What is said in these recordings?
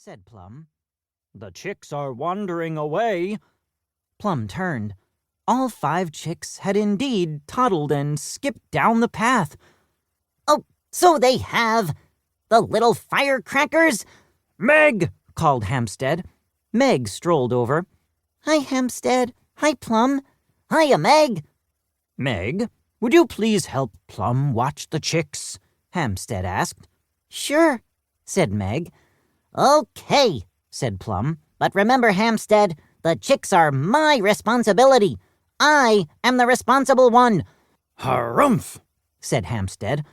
said Plum. "The chicks are wandering away." Plum turned. All 5 chicks had indeed toddled and skipped down the path. "Oh, so they have! The little firecrackers!" "Meg!" called Hampstead. Meg strolled over. "Hi, Hampstead. Hi, Plum. Hiya, Meg." "Meg, would you please help Plum watch the chicks?" Hampstead asked. "Sure," said Meg. "Okay," said Plum. "But remember, Hampstead, the chicks are my responsibility. I am the responsible one." "Harumph," said Hampstead.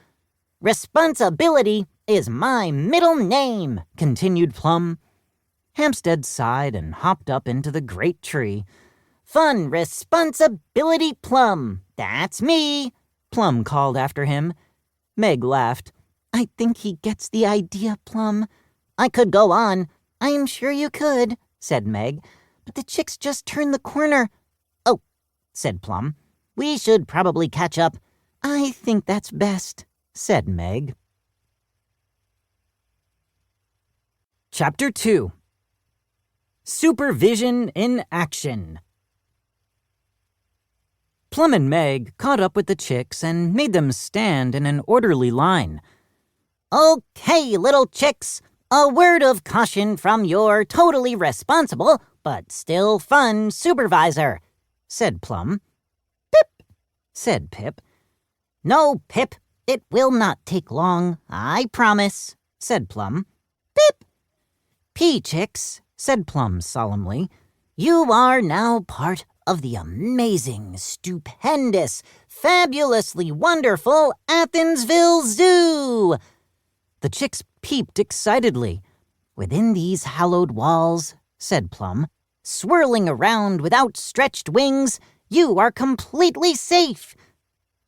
"Responsibility is my middle name," continued Plum. Hampstead sighed and hopped up into the great tree. "Fun responsibility, Plum. That's me," Plum called after him. Meg laughed. "I think he gets the idea, Plum." "I could go on." "I'm sure you could," said Meg. "But the chicks just turned the corner." "Oh," said Plum. "We should probably catch up." "I think that's best," said Meg. Chapter 2. Supervision in Action. Plum and Meg caught up with the chicks and made them stand in an orderly line. "Okay, little chicks, a word of caution from your totally responsible but still fun supervisor," said Plum. "Pip," said Pip. "No, Pip, it will not take long, I promise," said Plum. "Pip." "Peachicks," said Plum solemnly, "you are now part of the amazing, stupendous, fabulously wonderful Athensville Zoo." The chicks peeped excitedly. "Within these hallowed walls," said Plum, "swirling around with outstretched wings, you are completely safe."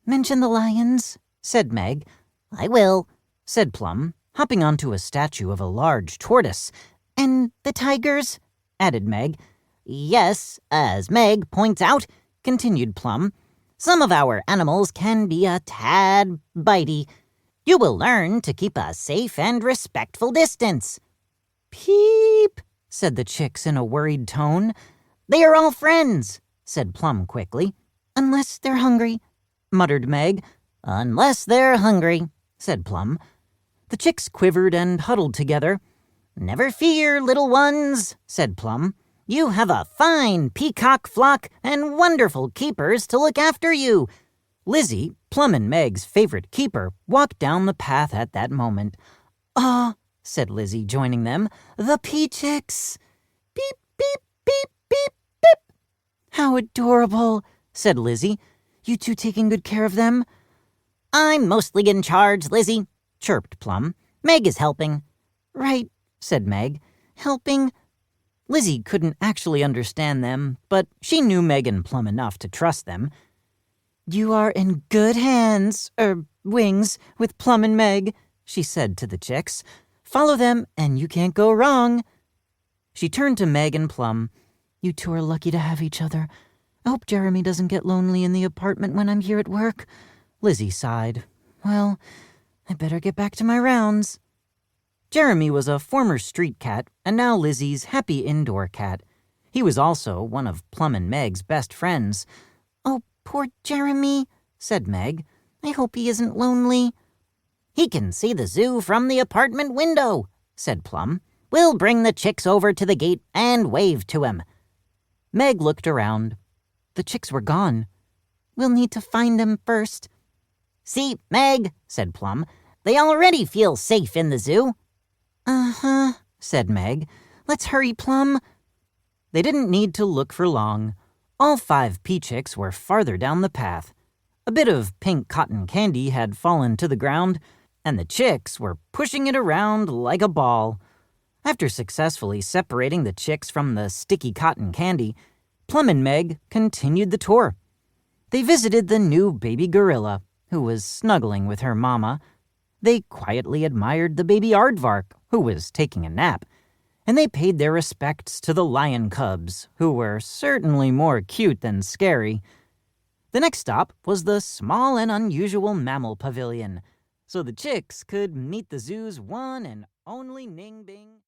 "Mention the lions," said Meg. "I will," said Plum, hopping onto a statue of a large tortoise. "And the tigers," added Meg. "Yes, as Meg points out," continued Plum, "some of our animals can be a tad bitey. You will learn to keep a safe and respectful distance." "Peep," said the chicks in a worried tone. "They are all friends," said Plum quickly. "Unless they're hungry," muttered Meg. "Unless they're hungry," said Plum. The chicks quivered and huddled together. "Never fear, little ones," said Plum. "You have a fine peacock flock and wonderful keepers to look after you." Lizzie, Plum and Meg's favorite keeper, walked down the path at that moment. "Ah," said Lizzie, joining them, "the peachicks." "Beep, beep, beep, beep, beep." "How adorable," said Lizzie. "You two taking good care of them?" "I'm mostly in charge, Lizzie," chirped Plum. "Meg is helping." "Right," said Meg. "Helping." Lizzie couldn't actually understand them, but she knew Meg and Plum enough to trust them. "You are in good hands, wings, with Plum and Meg," she said to the chicks. "Follow them, and you can't go wrong." She turned to Meg and Plum. "You two are lucky to have each other. I hope Jeremy doesn't get lonely in the apartment when I'm here at work." Lizzie sighed. "Well, I better get back to my rounds." Jeremy was a former street cat and now Lizzie's happy indoor cat. He was also one of Plum and Meg's best friends. "Oh, poor Jeremy," said Meg. "I hope he isn't lonely." "He can see the zoo from the apartment window," said Plum. "We'll bring the chicks over to the gate and wave to him." Meg looked around. The chicks were gone. "We'll need to find them first." "See, Meg," said Plum, "they already feel safe in the zoo." "Uh-huh," said Meg. "Let's hurry, Plum." They didn't need to look for long. All 5 peachicks were farther down the path. A bit of pink cotton candy had fallen to the ground, and the chicks were pushing it around like a ball. After successfully separating the chicks from the sticky cotton candy, Plum and Meg continued the tour. They visited the new baby gorilla, who was snuggling with her mama. They quietly admired the baby aardvark, who was taking a nap. And they paid their respects to the lion cubs, who were certainly more cute than scary. The next stop was the small and unusual mammal pavilion, so the chicks could meet the zoo's one and only Ning Bing.